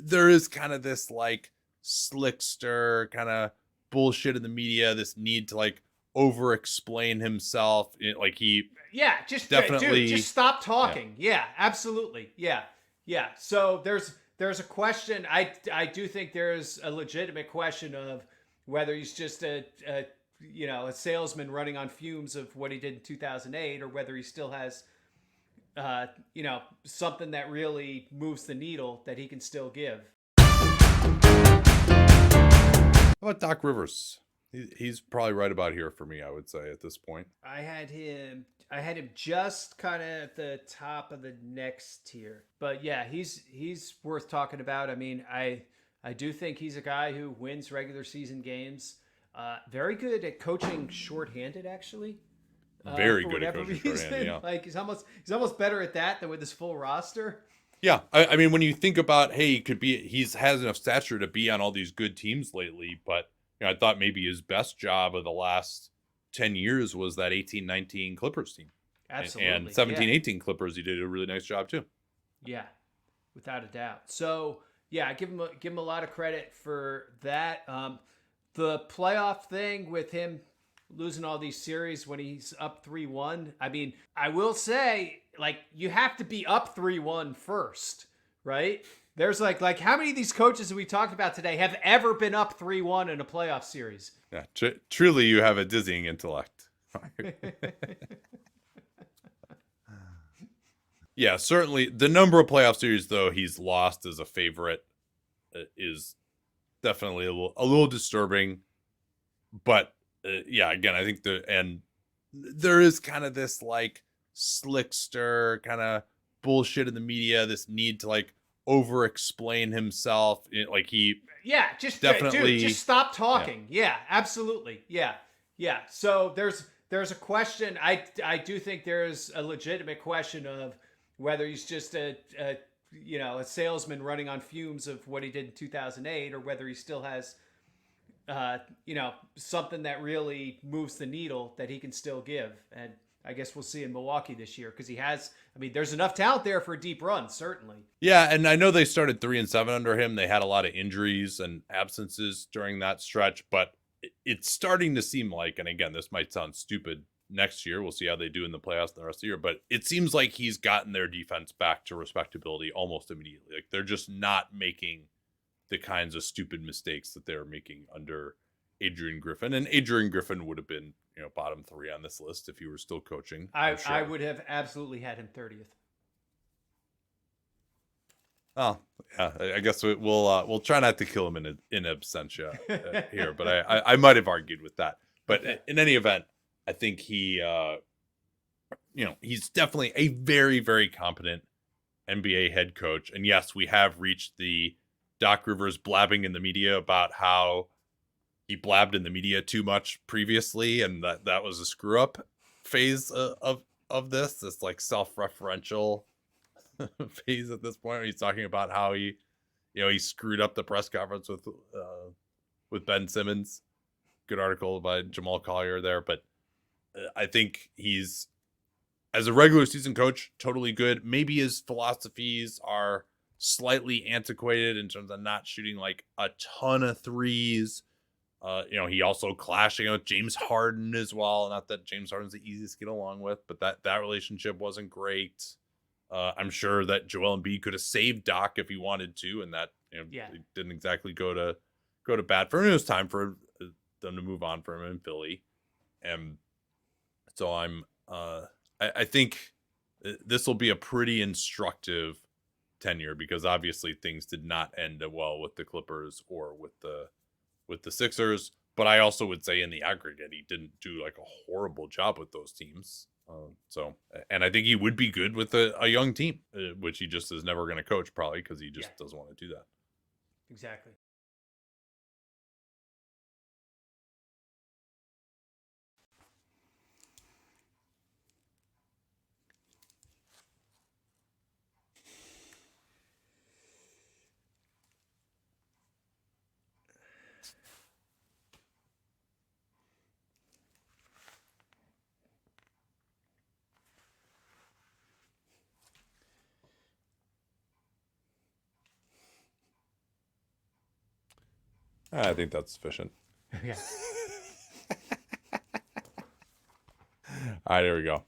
there is kind of this like slickster kind of bullshit in the media, this need to like over explain himself. Like he Yeah, just dude, just definitely, stop yeah, talking. Yeah, absolutely. Yeah, yeah. So there's a question. I do think there's a legitimate question of whether he's just a a salesman running on fumes of what he did in 2008, or whether he still has something that really moves the needle that he can still give. how about Doc Rivers? He's probably right about here for me, I would say, at this point. I had him just kind of at the top of the next tier. But yeah, he's worth talking about. I mean, I do think he's a guy who wins regular season games. Very good at coaching shorthanded, actually. Very For good at whatever coaching shorthand. reason, Yeah. like he's almost better at that than with his full roster. Yeah, I mean, when you think about, hey, he's has enough stature to be on all these good teams lately, but I thought maybe his best job of the last 10 years was that 18-19 Clippers team, and Absolutely, yeah, 17-18 Clippers. He did a really nice job too. yeah, without a doubt. So yeah, I give him a lot of credit for that. The playoff thing with him losing all these series when he's up 3-1. I mean, I will say, like, you have to be up 3-1 first, right? There's like how many of these coaches that we talked about today have ever been up 3-1 in a playoff series? Yeah, truly, you have a dizzying intellect. Yeah, certainly the number of playoff series though he's lost as a favorite is definitely a little disturbing. But yeah, again, I think there is kind of this like slickster kind of bullshit in the media, this need to like over explain himself. Like he Yeah, just dude, just definitely, stop yeah, talking. Yeah, absolutely. Yeah, yeah. So there's a question. I do think there's a legitimate question of whether he's just a salesman running on fumes of what he did in 2008, or whether he still has something that really moves the needle that he can still give. And I guess we'll see in Milwaukee this year because he has. I mean, there's enough talent there for a deep run, certainly. yeah. And I know they started 3-7 under him. They had a lot of injuries and absences during that stretch, but it's starting to seem like, and again, this might sound stupid next year. We'll see how they do in the playoffs the rest of the year, but it seems like he's gotten their defense back to respectability almost immediately. Like they're just not making the kinds of stupid mistakes that they were making under Adrian Griffin. And Adrian Griffin would have been, bottom 3 on this list if he were still coaching, I'm I sure. would have absolutely had him 30th. Oh, yeah. I guess we'll try not to kill him in absentia here, but I might have argued with that. But Okay. in any event, I think he's definitely a very, very competent NBA head coach. And yes, we have reached the Doc Rivers blabbing in the media about how he blabbed in the media too much previously, and that was a screw up phase of this like self-referential phase at this point. He's talking about how he screwed up the press conference with Ben Simmons. Good article by Jamal Collier there, but I think he's, as a regular season coach, totally good. Maybe his philosophies are slightly antiquated in terms of not shooting like a ton of threes. He also clashing with James Harden as well. Not that James Harden's the easiest to get along with, but that relationship wasn't great. I'm sure that Joel Embiid could have saved Doc if he wanted to, and that Yeah. it didn't exactly go to bat for him. It was time for them to move on from him in Philly, and so I think this will be a pretty instructive tenure, because obviously things did not end well with the Clippers or with the Sixers. But I also would say in the aggregate, he didn't do like a horrible job with those teams. And I think he would be good with a young team, which he just is never going to coach, probably because he just doesn't want to do that. Exactly. I think that's sufficient. Yeah. All right, here we go.